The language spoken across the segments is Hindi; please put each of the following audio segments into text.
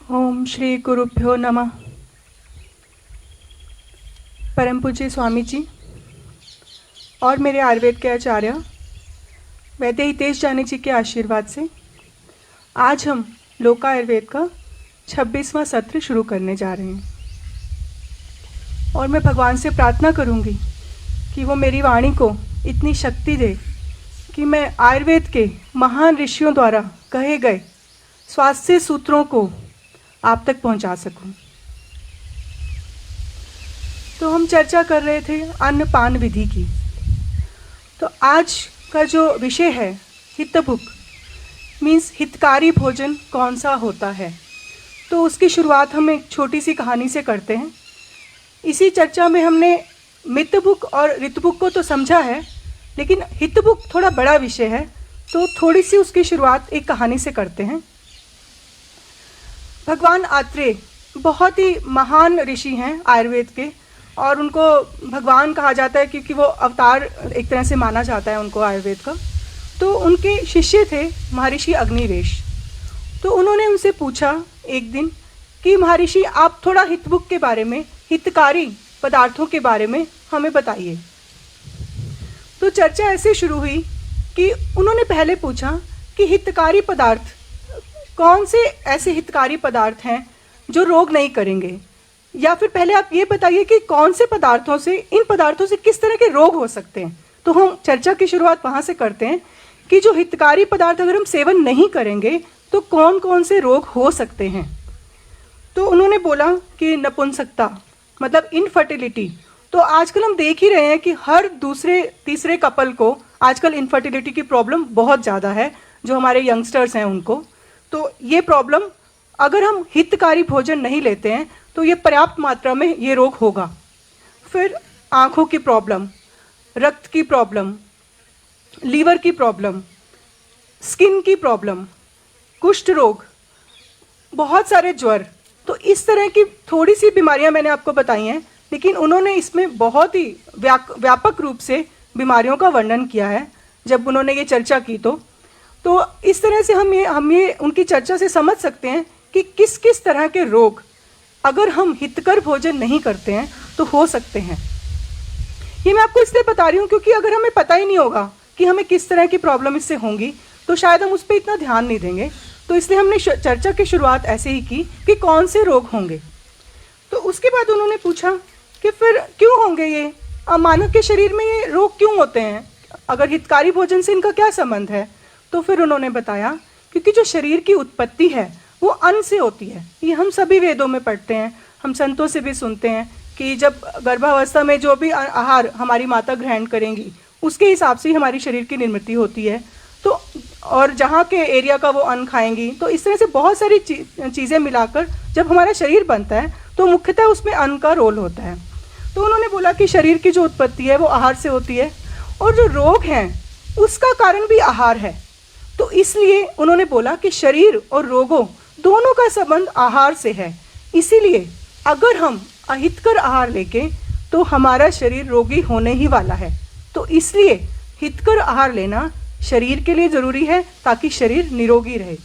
ओम श्री गुरुभ्यो नमः। परम पूज्य स्वामी जी और मेरे आयुर्वेद के आचार्य वैद्य हितेश जानी जी के आशीर्वाद से आज हम लोका आयुर्वेद का 26वां सत्र शुरू करने जा रहे हैं। और मैं भगवान से प्रार्थना करूंगी कि वो मेरी वाणी को इतनी शक्ति दे कि मैं आयुर्वेद के महान ऋषियों द्वारा कहे गए स्वास्थ्य सूत्रों को आप तक पहुंचा सकूं। तो हम चर्चा कर रहे थे अन्नपान विधि की। तो आज का जो विषय है हितभुक मीन्स हितकारी भोजन कौन सा होता है। तो उसकी शुरुआत हम एक छोटी सी कहानी से करते हैं। इसी चर्चा में हमने मितभुक और ऋतभुक को तो समझा है, लेकिन हितभुक थोड़ा बड़ा विषय है, तो थोड़ी सी उसकी शुरुआत एक कहानी से करते हैं। भगवान आत्रेय बहुत ही महान ऋषि हैं आयुर्वेद के, और उनको भगवान कहा जाता है क्योंकि वो अवतार एक तरह से माना जाता है उनको आयुर्वेद का। तो उनके शिष्य थे महर्षि अग्निवेश। तो उन्होंने उनसे पूछा एक दिन कि महर्षि आप थोड़ा हितभुक के बारे में, हितकारी पदार्थों के बारे में हमें बताइए। तो चर्चा ऐसे शुरू हुई कि उन्होंने पहले पूछा कि हितकारी पदार्थ कौन से ऐसे हितकारी पदार्थ हैं जो रोग नहीं करेंगे, या फिर पहले आप ये बताइए कि कौन से पदार्थों से, इन पदार्थों से किस तरह के रोग हो सकते हैं। तो हम चर्चा की शुरुआत वहाँ से करते हैं कि जो हितकारी पदार्थ अगर हम सेवन नहीं करेंगे तो कौन कौन से रोग हो सकते हैं। तो उन्होंने बोला कि नपुंसकता मतलब इनफर्टिलिटी। तो आजकल हम देख ही रहे हैं कि हर दूसरे तीसरे कपल को आजकल इनफर्टिलिटी की प्रॉब्लम बहुत ज़्यादा है, जो हमारे यंगस्टर्स हैं उनको। तो ये प्रॉब्लम अगर हम हितकारी भोजन नहीं लेते हैं तो ये पर्याप्त मात्रा में ये रोग होगा। फिर आँखों की प्रॉब्लम, रक्त की प्रॉब्लम, लीवर की प्रॉब्लम, स्किन की प्रॉब्लम, कुष्ठ रोग, बहुत सारे ज्वर। तो इस तरह की थोड़ी सी बीमारियां मैंने आपको बताई हैं, लेकिन उन्होंने इसमें बहुत ही व्यापक रूप से बीमारियों का वर्णन किया है जब उन्होंने ये चर्चा की। तो इस तरह से हम ये उनकी चर्चा से समझ सकते हैं कि किस किस तरह के रोग अगर हम हितकर भोजन नहीं करते हैं तो हो सकते हैं। ये मैं आपको इसलिए बता रही हूँ क्योंकि अगर हमें पता ही नहीं होगा कि हमें किस तरह की प्रॉब्लम इससे होंगी तो शायद हम उस पर इतना ध्यान नहीं देंगे। तो इसलिए हमने चर्चा की शुरुआत ऐसे ही की कि कौन से रोग होंगे। तो उसके बाद उन्होंने पूछा कि फिर क्यों होंगे ये, मानव के शरीर में ये रोग क्यों होते हैं, अगर हितकारी भोजन से इनका क्या संबंध है। तो फिर उन्होंने बताया क्योंकि जो शरीर की उत्पत्ति है वो अन्न से होती है। ये हम सभी वेदों में पढ़ते हैं, हम संतों से भी सुनते हैं कि जब गर्भावस्था में जो भी आहार हमारी माता ग्रहण करेंगी उसके हिसाब से ही हमारी शरीर की निर्मित होती है। तो और जहाँ के एरिया का वो अन्न खाएंगी, तो इस तरह से बहुत सारी चीज़ें मिलाकर जब हमारा शरीर बनता है तो मुख्यतः उसमें अन्न का रोल होता है। तो उन्होंने बोला कि शरीर की जो उत्पत्ति है वो आहार से होती है, और जो रोग हैं उसका कारण भी आहार है। तो इसलिए उन्होंने बोला कि शरीर और रोगों दोनों का संबंध आहार से है। इसीलिए अगर हम अहितकर आहार लेके तो हमारा शरीर रोगी होने ही वाला है। तो इसलिए हितकर आहार लेना शरीर के लिए जरूरी है ताकि शरीर निरोगी रहे।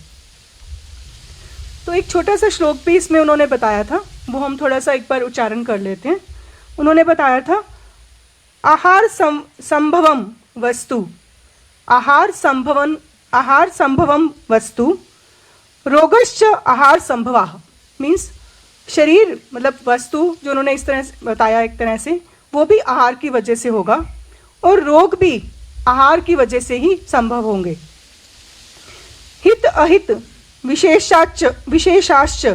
तो एक छोटा सा श्लोक भी इसमें उन्होंने बताया था, वो हम थोड़ा सा एक बार उच्चारण कर लेते हैं। उन्होंने बताया था आहार संभवम वस्तु, आहार संभवम वस्तु रोगश्च आहार संभवाः। मीन्स शरीर मतलब वस्तु जो उन्होंने इस तरह से बताया, एक तरह से वो भी आहार की वजह से होगा, और रोग भी आहार की वजह से ही संभव होंगे। हित अहित विशेषाश्च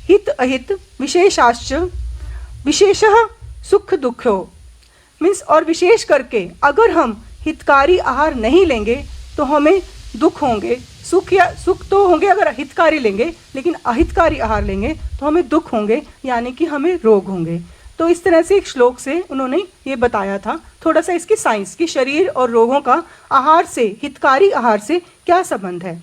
हित अहित विशेषाश्च विशेषः सुख दुखो। मीन्स और विशेष करके अगर हम हितकारी आहार नहीं लेंगे तो हमें दुख होंगे। सुख तो होंगे अगर हितकारी लेंगे, लेकिन अहितकारी आहार लेंगे तो हमें दुख होंगे, यानी कि हमें रोग होंगे। तो इस तरह से एक श्लोक से उन्होंने ये बताया था थोड़ा सा इसकी साइंस कि शरीर और रोगों का आहार से, हितकारी आहार से क्या संबंध है।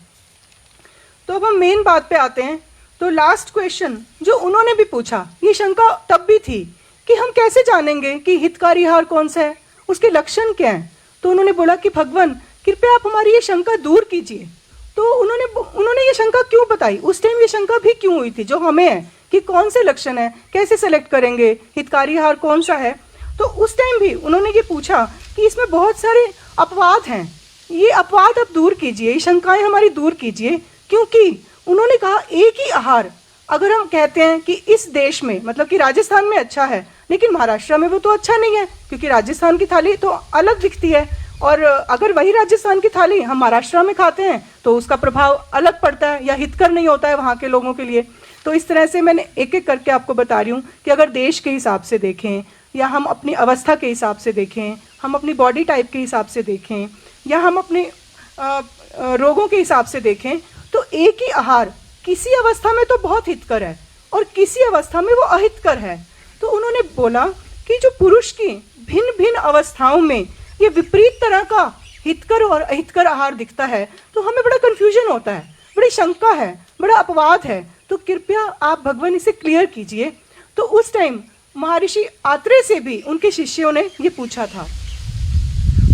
तो अब हम मेन बात पे आते हैं। तो लास्ट क्वेश्चन जो उन्होंने भी पूछा, ये शंका तब भी थी कि हम कैसे जानेंगे कि हितकारी आहार कौन सा है, उसके लक्षण क्या हैं। तो उन्होंने बोला कि भगवान कृपया आप हमारी ये शंका दूर कीजिए तो उन्होंने ये शंका क्यों बताई, उस टाइम ये शंका भी क्यों हुई थी जो हमें है कि कौन से लक्षण है, कैसे सेलेक्ट करेंगे, हितकारी आहार कौन सा है। तो उस टाइम भी उन्होंने ये पूछा कि इसमें बहुत सारे अपवाद हैं, ये अपवाद आप दूर कीजिए, ये शंकाएं हमारी दूर कीजिए। क्योंकि उन्होंने कहा एक ही आहार अगर हम कहते हैं कि इस देश में, मतलब कि राजस्थान में अच्छा है, लेकिन महाराष्ट्र में वो तो अच्छा नहीं है, क्योंकि राजस्थान की थाली तो अलग दिखती है, और अगर वही राजस्थान की थाली हम महाराष्ट्र में खाते हैं तो उसका प्रभाव अलग पड़ता है या हितकर नहीं होता है वहाँ के लोगों के लिए। तो इस तरह से मैंने एक एक करके आपको बता रही हूँ कि अगर देश के हिसाब से देखें, या हम अपनी अवस्था के हिसाब से देखें, हम अपनी बॉडी टाइप के हिसाब से देखें, या हम अपने रोगों के हिसाब से देखें, तो एक ही आहार किसी अवस्था में तो बहुत हितकर है और किसी अवस्था में वो अहितकर है। तो उन्होंने बोला कि जो पुरुष की भिन्न भिन्न अवस्थाओं में ये विपरीत तरह का हितकर और अहितकर आहार दिखता है, तो हमें बड़ा कन्फ्यूजन होता है, बड़ी शंका है, बड़ा अपवाद है। तो कृपया आप भगवान इसे क्लियर कीजिए। तो उस टाइम महर्षि आत्रेय से भी उनके शिष्यों ने ये पूछा था,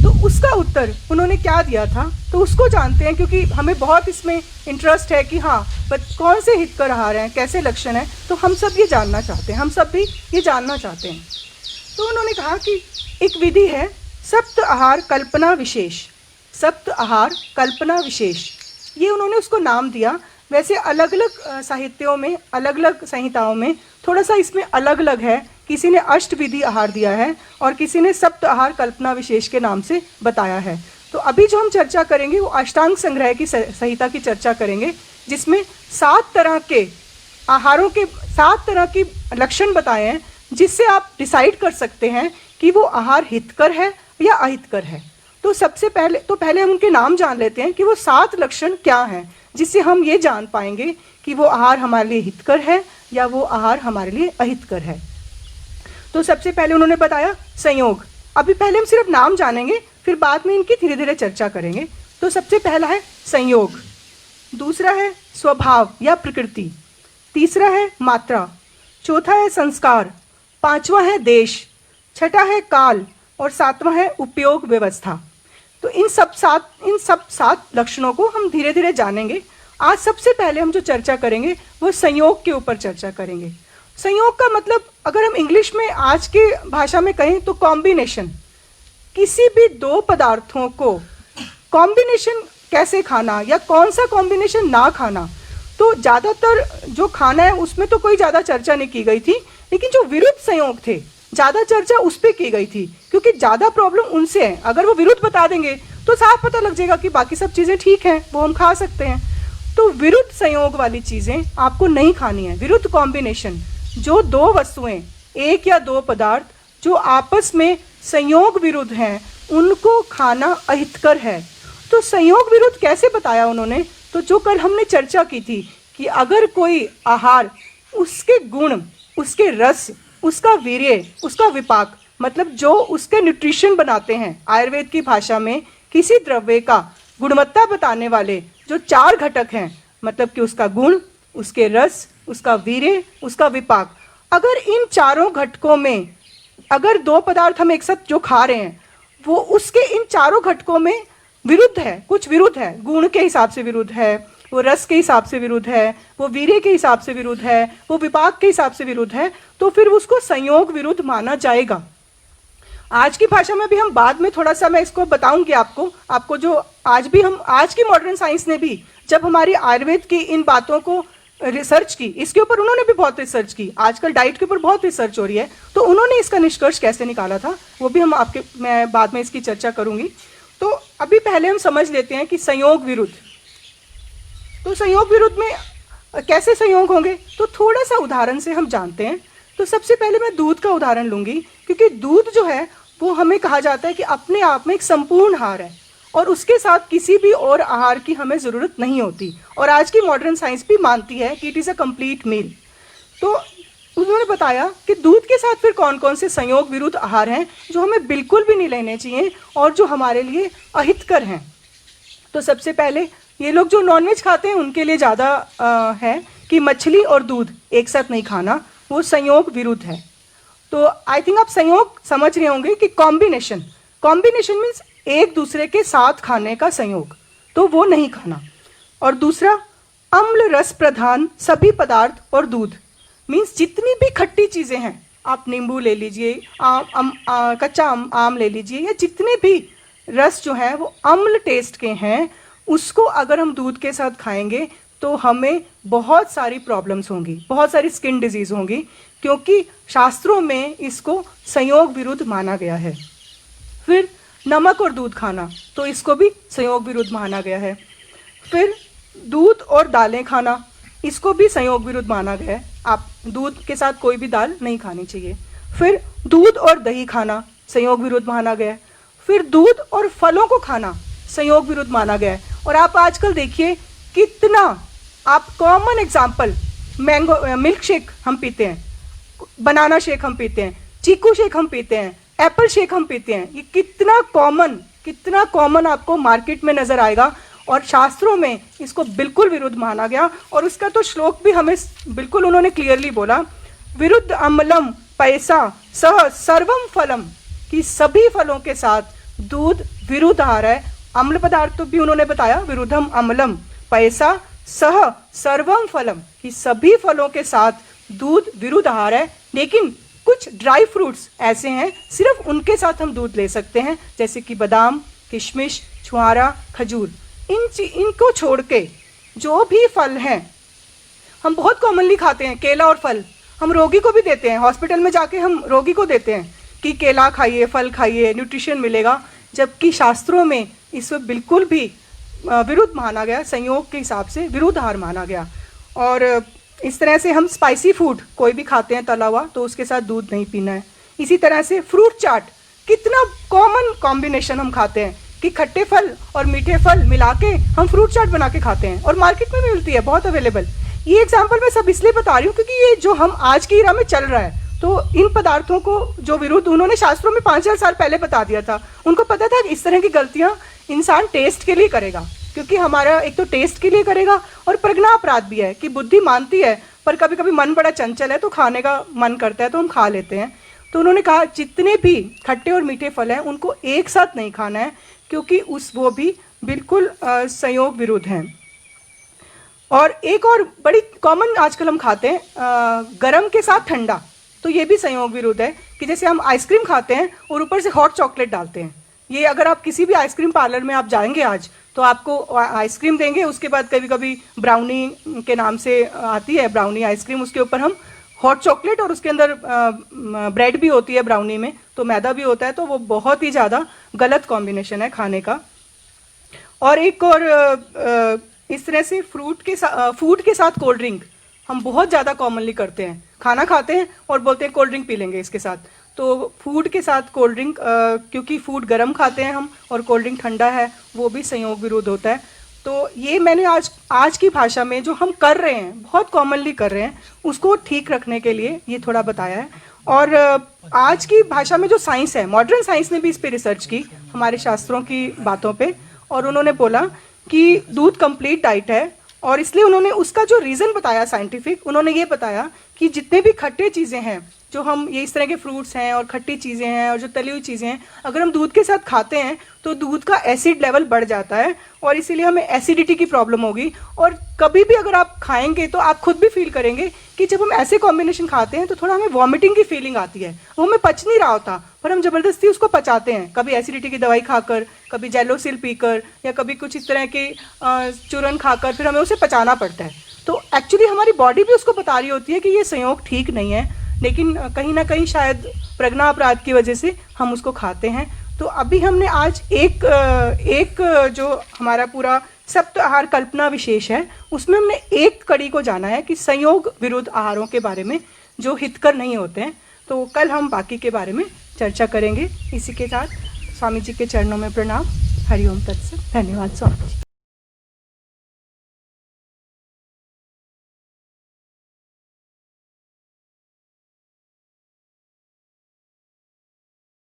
तो उसका उत्तर उन्होंने क्या दिया था तो उसको जानते हैं, क्योंकि हमें बहुत इसमें इंटरेस्ट है कि हाँ कौन से हितकर आहार हैं, कैसे लक्षण हैं, तो हम सब ये जानना चाहते हैं, हम सब भी ये जानना चाहते हैं। तो उन्होंने कहा कि एक विधि है सप्त आहार कल्पना विशेष, सप्त आहार कल्पना विशेष, ये उन्होंने उसको नाम दिया। वैसे अलग अलग साहित्यों में, अलग अलग संहिताओं में थोड़ा सा इसमें अलग अलग है, किसी ने अष्ट विधि आहार दिया है और किसी ने सप्त आहार कल्पना विशेष के नाम से बताया है। तो अभी जो हम चर्चा करेंगे वो अष्टांग संग्रह की संहिता की चर्चा करेंगे, जिसमें 7 तरह के आहारों के 7 तरह की लक्षण बताए हैं, जिससे आप डिसाइड कर सकते हैं कि वो आहार हितकर है या अहितकर है। तो सबसे पहले हम उनके नाम जान लेते हैं कि वो 7 लक्षण क्या हैं, जिससे हम ये जान पाएंगे कि वो आहार हमारे लिए हितकर है या वो आहार हमारे लिए अहितकर है। तो सबसे पहले उन्होंने बताया संयोग। अभी पहले हम सिर्फ नाम जानेंगे, फिर बाद में इनकी धीरे धीरे चर्चा करेंगे। तो सबसे पहला है संयोग, दूसरा है स्वभाव या प्रकृति, तीसरा है मात्रा, चौथा है संस्कार, पांचवा है देश, छठा है काल और सातवां है उपयोग व्यवस्था। तो इन सब 7 लक्षणों को हम धीरे धीरे जानेंगे। आज सबसे पहले हम जो चर्चा करेंगे वो संयोग के ऊपर चर्चा करेंगे। संयोग का मतलब अगर हम इंग्लिश में आज की भाषा में कहें तो कॉम्बिनेशन, किसी भी 2 पदार्थों को कॉम्बिनेशन कैसे खाना या कौन सा कॉम्बिनेशन ना खाना। तो ज़्यादातर जो खाना है उसमें तो कोई ज़्यादा चर्चा नहीं की गई थी, लेकिन जो विरुद्ध संयोग थे ज़्यादा चर्चा उस पर की गई थी, क्योंकि ज़्यादा प्रॉब्लम उनसे है। अगर वो विरुद्ध बता देंगे तो साफ पता लग जाएगा कि बाकी सब चीज़ें ठीक हैं, वो हम खा सकते हैं। तो विरुद्ध संयोग वाली चीज़ें आपको नहीं खानी है। विरुद्ध कॉम्बिनेशन, जो 2 वस्तुएं, 1 या 2 पदार्थ जो आपस में संयोग विरुद्ध हैं, उनको खाना अहितकर है। तो संयोग विरुद्ध कैसे बताया उन्होंने, तो जो कल हमने चर्चा की थी कि अगर कोई आहार, उसके गुण, उसके रस, उसका वीर्य, उसका विपाक, मतलब जो उसके न्यूट्रिशन बनाते हैं, आयुर्वेद की भाषा में किसी द्रव्य का गुणवत्ता बताने वाले जो 4 घटक हैं, मतलब कि उसका गुण, उसके रस, उसका वीर्य, उसका विपाक, अगर इन 4 घटकों में अगर 2 पदार्थ हम एक साथ जो खा रहे हैं वो उसके इन 4 घटकों में विरुद्ध है, कुछ विरुद्ध है, गुण के हिसाब से विरुद्ध है, वो रस के हिसाब से विरुद्ध है, वो वीर्य के हिसाब से विरुद्ध है, वो विपाक के हिसाब से विरुद्ध है, तो फिर उसको संयोग विरुद्ध माना जाएगा। आज की भाषा में भी हम बाद में थोड़ा सा मैं इसको बताऊंगी आपको जो आज की मॉडर्न साइंस ने भी जब हमारी आयुर्वेद की इन बातों को रिसर्च की, इसके ऊपर उन्होंने भी बहुत रिसर्च की, आजकल डाइट के ऊपर बहुत रिसर्च हो रही है, तो उन्होंने इसका निष्कर्ष कैसे निकाला था वो भी मैं बाद में इसकी चर्चा करूंगी। तो अभी पहले हम समझ लेते हैं कि संयोग विरुद्ध, तो संयोग विरुद्ध में कैसे संयोग होंगे, तो थोड़ा सा उदाहरण से हम जानते हैं। तो सबसे पहले मैं दूध का उदाहरण लूंगी, क्योंकि दूध जो है वो हमें कहा जाता है कि अपने आप में एक संपूर्ण आहार है और उसके साथ किसी भी और आहार की हमें ज़रूरत नहीं होती, और आज की मॉडर्न साइंस भी मानती है कि it is a complete meal. तो उन्होंने बताया कि दूध के साथ फिर कौन कौन से संयोग विरुद्ध आहार हैं जो हमें बिल्कुल भी नहीं लेने चाहिए और जो हमारे लिए अहितकर हैं। तो सबसे पहले ये लोग जो नॉनवेज खाते हैं उनके लिए ज़्यादा है कि मछली और दूध एक साथ नहीं खाना, वो संयोग विरुद्ध है। तो आई थिंक आप संयोग समझ रहे होंगे कि कॉम्बिनेशन मीन्स एक दूसरे के साथ खाने का संयोग, तो वो नहीं खाना। और दूसरा अम्ल रस प्रधान सभी पदार्थ और दूध, मीन्स जितनी भी खट्टी चीज़ें हैं, आप नींबू ले लीजिए, कच्चा आम ले लीजिए, या जितने भी रस जो है वो अम्ल टेस्ट के हैं, उसको अगर हम दूध के साथ खाएंगे तो हमें बहुत सारी प्रॉब्लम्स होंगी, बहुत सारी स्किन डिजीज़ होंगी, क्योंकि शास्त्रों में इसको संयोग विरुद्ध माना गया है। फिर नमक और दूध खाना, तो इसको भी संयोग विरुद्ध माना गया है। फिर दूध और दालें खाना, इसको भी संयोग विरुद्ध माना गया है, आप दूध के साथ कोई भी दाल नहीं खानी चाहिए। फिर दूध और दही खाना संयोग विरुद्ध माना गया है। फिर दूध और फलों को खाना संयोग विरुद्ध माना गया है। और आप आजकल देखिए कितना, आप common example, mango milk shake हम पीते हैं, बनाना शेक हम पीते हैं, चीकू शेक हम पीते हैं, एप्पल शेक हम पीते हैं, ये कितना कॉमन आपको मार्केट में नजर आएगा, और शास्त्रों में इसको बिल्कुल विरुद्ध माना गया। और उसका तो श्लोक भी हमें बिल्कुल उन्होंने क्लियरली बोला, विरुद्ध अम्लम पैसा सह सर्वम फलम, कि सभी फलों के साथ दूध विरुद्ध आ रहा है। अम्ल पदार्थ तो भी उन्होंने बताया, विरुद्धम अम्लम पैसा सह सर्वम फलम, कि सभी फलों के साथ दूध विरुद्ध आ रहा है। लेकिन कुछ ड्राई फ्रूट्स ऐसे हैं सिर्फ उनके साथ हम दूध ले सकते हैं, जैसे कि बादाम, किशमिश, छुआरा, खजूर, इनको छोड़ के जो भी फल हैं हम बहुत कॉमनली खाते हैं। केला और फल हम रोगी को भी देते हैं, हॉस्पिटल में जाके हम रोगी को देते हैं कि केला खाइए, फल खाइए, न्यूट्रिशन मिलेगा, जबकि शास्त्रों में इसको बिल्कुल भी विरुद्ध माना गया, संयोग के हिसाब से विरुद्ध आहार माना गया। और इस तरह से हम स्पाइसी फूड कोई भी खाते हैं तला हुआ, तो उसके साथ दूध नहीं पीना है। इसी तरह से फ्रूट चाट, कितना कॉमन कॉम्बिनेशन हम खाते हैं कि खट्टे फल और मीठे फल मिला के हम फ्रूट चाट बना के खाते हैं, और मार्केट में भी मिलती है, बहुत अवेलेबल। ये एग्जाम्पल मैं सब इसलिए बता रही हूँ क्योंकि ये जो हम आज की इरा में चल रहा है, तो इन पदार्थों को जो विरुद्ध उन्होंने शास्त्रों में 5000 साल पहले बता दिया था। उनको पता था कि इस तरह की गलतियां इंसान टेस्ट के लिए करेगा, क्योंकि हमारा एक तो टेस्ट के लिए करेगा, और प्रज्ञा अपराध भी है कि बुद्धि मानती है पर कभी कभी मन बड़ा चंचल है, तो खाने का मन करता है तो हम खा लेते हैं। तो उन्होंने कहा जितने भी खट्टे और मीठे फल हैं उनको एक साथ नहीं खाना है, क्योंकि वो भी बिल्कुल संयोग विरुद्ध हैं। और एक और बड़ी कॉमन आजकल हम खाते हैं गरम के साथ ठंडा, तो ये भी संयोग विरुद्ध है कि जैसे हम आइसक्रीम खाते हैं और ऊपर से हॉट चॉकलेट डालते हैं। ये अगर आप किसी भी आइसक्रीम पार्लर में आप जाएंगे आज, तो आपको आइसक्रीम देंगे, उसके बाद कभी कभी ब्राउनी के नाम से आती है ब्राउनी आइसक्रीम, उसके ऊपर हम हॉट चॉकलेट, और उसके अंदर ब्रेड भी होती है ब्राउनी में, तो मैदा भी होता है, तो वो बहुत ही ज़्यादा गलत कॉम्बिनेशन है खाने का। और एक और इस तरह से फूड के साथ कोल्ड ड्रिंक हम बहुत ज़्यादा कॉमनली करते हैं। खाना खाते हैं और बोलते हैं कोल्ड ड्रिंक पी लेंगे इसके साथ, तो फूड के साथ कोल्ड ड्रिंक, क्योंकि फूड गर्म खाते हैं हम और कोल्ड ड्रिंक ठंडा है, वो भी संयोग विरुद्ध होता है। तो ये मैंने आज की भाषा में जो हम कर रहे हैं, बहुत कॉमनली कर रहे हैं, उसको ठीक रखने के लिए ये थोड़ा बताया है। और आज की भाषा में जो साइंस है, मॉडर्न साइंस ने भी इस पे रिसर्च की हमारे शास्त्रों की बातों पे, और उन्होंने बोला कि दूध कंप्लीट डाइट है, और इसलिए उन्होंने उसका जो रीज़न बताया साइंटिफिक, उन्होंने ये बताया कि जितने भी खट्टे चीज़ें हैं, जो हम ये इस तरह के फ्रूट्स हैं और खट्टी चीज़ें हैं और जो तली हुई चीज़ें हैं, अगर हम दूध के साथ खाते हैं तो दूध का एसिड लेवल बढ़ जाता है, और इसीलिए हमें एसिडिटी की प्रॉब्लम होगी। और कभी भी अगर आप खाएंगे तो आप खुद भी फील करेंगे कि जब हम ऐसे कॉम्बिनेशन खाते हैं तो थोड़ा हमें वॉमिटिंग की फीलिंग आती है, वो हमें पच नहीं रहा होता, पर हम ज़बरदस्ती उसको पचाते हैं, कभी एसिडिटी की दवाई खाकर, कभी जेलोसिल पीकर, या कभी कुछ इस तरह के चूरन खाकर, फिर हमें उसे पचाना पड़ता है। तो एक्चुअली हमारी बॉडी भी उसको बता रही होती है कि ये संयोग ठीक नहीं है, लेकिन कहीं ना कहीं शायद प्रज्ञा अपराध की वजह से हम उसको खाते हैं। तो अभी हमने आज एक जो हमारा पूरा सप्त आहार कल्पना विशेष है, उसमें हमने एक कड़ी को जाना है कि संयोग विरुद्ध आहारों के बारे में जो हितकर नहीं होते हैं। तो कल हम बाकी के बारे में चर्चा करेंगे। इसी के साथ स्वामी जी के चरणों में प्रणाम। हरिओम तत्सत। धन्यवाद स्वामी जी।